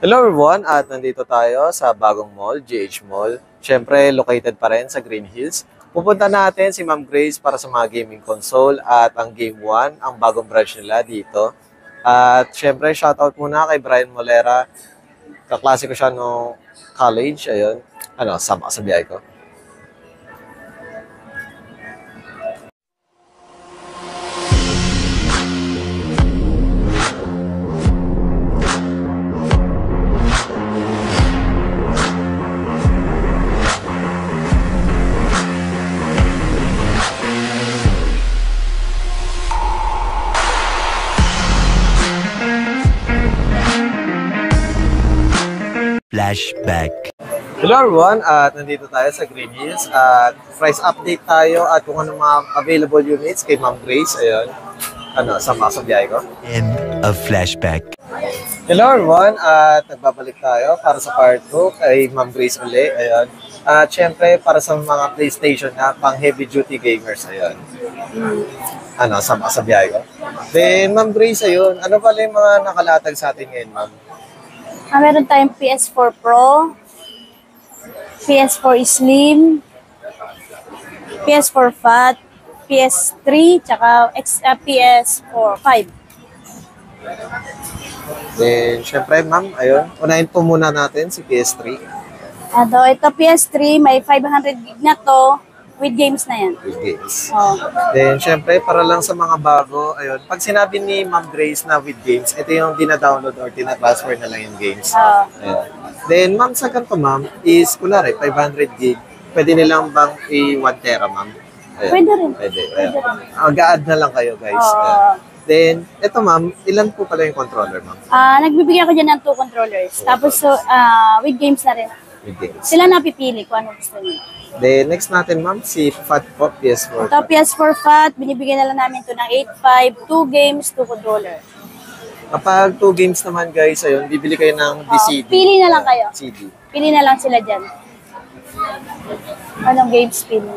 Hello everyone, at nandito tayo sa bagong mall, GH Mall. Siyempre, located pa rin sa Green Hills. Pupunta natin si Ma'am Grace para sa mga gaming console at ang Game 1, ang bagong branch nila dito. At siyempre, shoutout muna kay Brian Molera. Kaklase ko siya no college, ayun. Sama ka sa biyahe ko. Flashback. Hello everyone, at nandito tayo sa Green Hills at price update tayo at kung ano mga available units kay Ma'am Grace. Ayun. Sama ka sa biyahe ko. End of flashback. Hello everyone, at nagbabalik tayo para sa part 2 kay Ma'am Grace uli. Ayun. At syempre para sa mga PlayStation na pang heavy duty gamers. Ayun. Sama ka sa biyahe ko. Then Ma'am Grace, ayun. Ano pala yung mga nakalatag sa atin ngayon, Ma'am? Meron tayong PS4 Pro, PS4 Slim, PS4 Fat, PS3, tsaka PS4 5. Then, syempre, ma'am, ayun. Unahin po muna natin si PS3 Ito PS3, may 500 gig na to, with games na yan. with games. Oh. Then, syempre, para lang sa mga bago, ayun. Pag sinabi ni Ma'am Grace na with games, ito yung dina-download or tina-transfer na lang yung games. Ayun. Then, ma'am, sa ganito, ma'am, is, kunwari, 500 gig, pwede nilang bang i-1 tera, ma'am? Ayun. Pwede rin. Pwede. Pwede rin. Mag-a-add na lang kayo, guys. Ayun. Then, ito, ma'am, ilan po pala yung controller, ma'am? Nagbibigay ako dyan ng 2 controllers. Tapos, with games na rin. With games. Sila napipili kung ano gusto nyo. Then, next natin, ma'am, si Fat po, PS4. Ito PS4 Fat, binibigyan na lang namin to ng 8.5, 2 games, 2 controller. Kapag 2 games naman, guys, ayun, bibili kayo ng CD. Pili na lang kayo. CD. Pili na lang sila dyan. Anong games pili?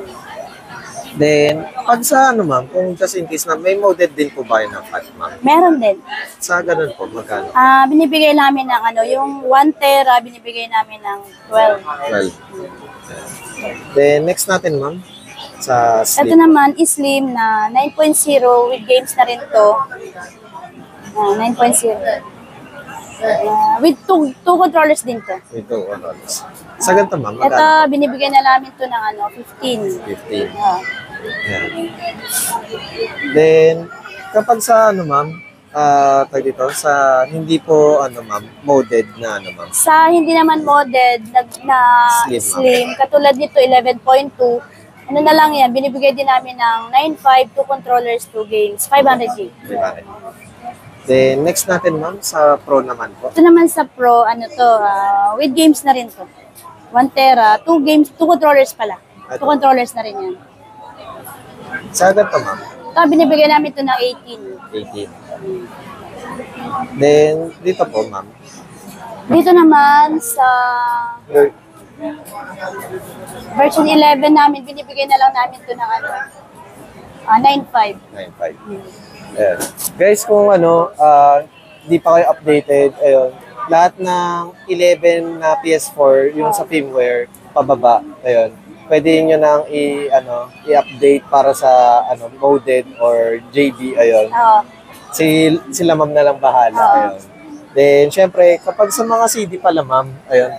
Then, pag sa ma'am, kung just in case na may moded din po ba yun ng Fat, ma'am? Meron din. Sa ganun po, magkano? Binibigay namin ng yung 1 tera, binibigay namin ng 12. 12. Then, next natin, ma'am, sa Ito Slim. naman, Slim na 9.0 with games na rin to. 9.0. With 2 controllers din to. Ito, sa ganito, ma'am, Ito, magkano? binibigay na namin to ng 15. 15. Ah. Yan. Then, kapag sa ma'am, tag dito, sa hindi po, ma'am, moded na, ma'am. Sa hindi naman modded na Slim, slim, katulad nito 11.2, ano na lang yan, binibigay din namin ng 9.5, 2 controllers, 2 games, 500 gig. Then, next natin, ma'am, sa Pro naman po. Ito naman sa Pro, with games na rin to. 1 tera, 2 games, 2 controllers pala. 2 controllers na rin yan. Sa ganito, ma'am, Ito, binibigay namin to ng 18. 18. Then, dito po, ma'am. Dito naman sa version 11 namin, binibigay na lang namin to ng 9.5. 9.5. Ayan. Guys, kung di pa kayo updated, ayun, lahat ng 11 na PS4, yung sa firmware, pababa, ayun, pwede nyo nang i-update para sa moded or JB, ayun. Sila ma'am na lang bahala, ayun. Then, syempre, kapag sa mga CD pala, ma'am, ayun,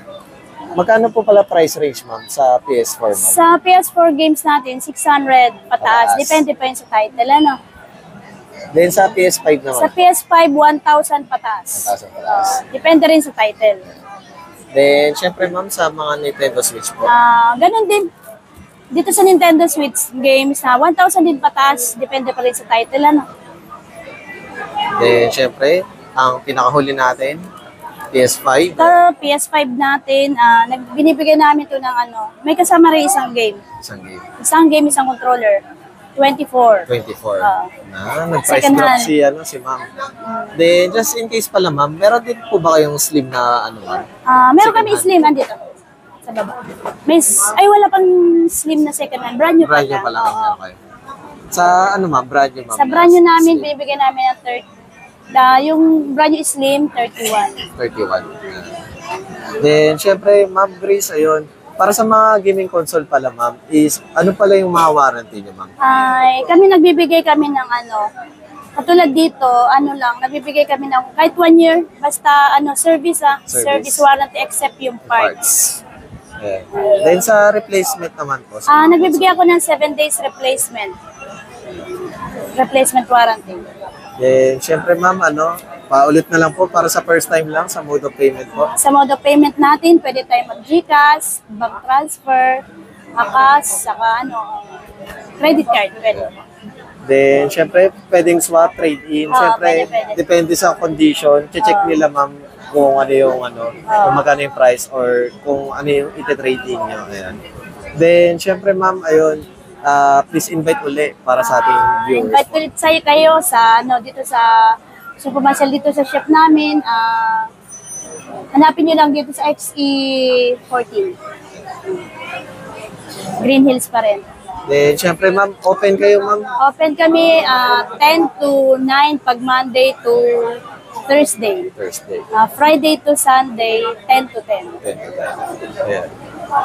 magkano po pala price range, ma'am, sa PS4, ma'am? Sa PS4 games natin, 600 pataas. Depende pa yun sa title, Then, sa PS5 naman? Sa PS5, 1,000 pataas. 1,000 pataas. Depende rin sa title. Then, syempre, ma'am, sa mga Nintendo Switch po? Ganun din. Dito sa Nintendo Switch games, 1,000 din pataas. Depende pa rin sa title, Then, syempre, ang pinakahuli natin, PS5. Ito, PS5 natin, binibigyan namin to ng may kasama rin isang game. Isang game. Isang game, isang controller. 24. 24. Nag-price Second drop hand. si ma'am. Then, just in case pala, ma'am, meron din po ba kayong slim na ma'am? Meron Second kami hand. slim, andito. Sa baba. Wala pang slim na second hand. Brand new Brand new pala. pa lang ang meron kayo. Sa ma'am, brand new ma'am? Sa brand new namin, Slim. binibigyan namin ng yung brand new slim, 31. 31. Then, syempre, Ma'am Grace, ayun, para sa mga gaming console pala, Ma'am, is ano pala yung mga warranty niyo, Ma'am? Ay, nagbibigay kami ng ano, katulad dito, ano lang, nagbibigay kami ng kahit 1 year, basta ano, service Service. warranty except yung parts. Ayan. Then, sa replacement naman po. Nagbibigay ako ng 7 days replacement warranty. Then, syempre, Ma'am, ano, paulit na lang po para sa first time lang sa mode of payment po. Sa mode of payment natin, pwede tayo mag-GCash, bank transfer, ACAS, saka ano, credit card, pwede. Then, syempre, pwedeng swap, trade-in. Syempre, pwede. depende sa condition. Check nila, Ma'am, kung ano yung ano, kung magkano yung price or kung ano yung ite-trade-in nyo. Ayan. Then, syempre, Ma'am, ayun, please invite uli para sa ating viewers. Invite ulit kayo sa ano dito sa pumasyal dito sa shop namin. Hanapin niyo lang dito sa XE14. Green Hills pa rin. Then, syempre, Ma'am, open kayo, Ma'am. Open kami 10 to 9 pag Monday to Thursday. Thursday. Friday to Sunday, 10 to 10. Ayan.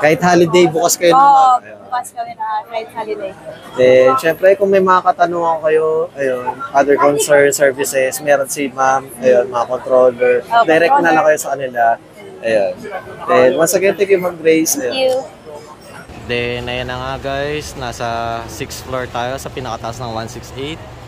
Kahit holiday, bukas kayo Oo, naman. Ayan. bukas kami na right holiday. Then, syempre, kung may mga katanungan kayo, ayun, other concern services, meron si Ma'am, ayun, mga controller, direct na lang kayo sa kanila. Ayun. Then, once again, thank you, Ma'am Grace. Thank Ayun. you. Then, ayan na nga guys, nasa 6th floor tayo sa pinakataas ng 168.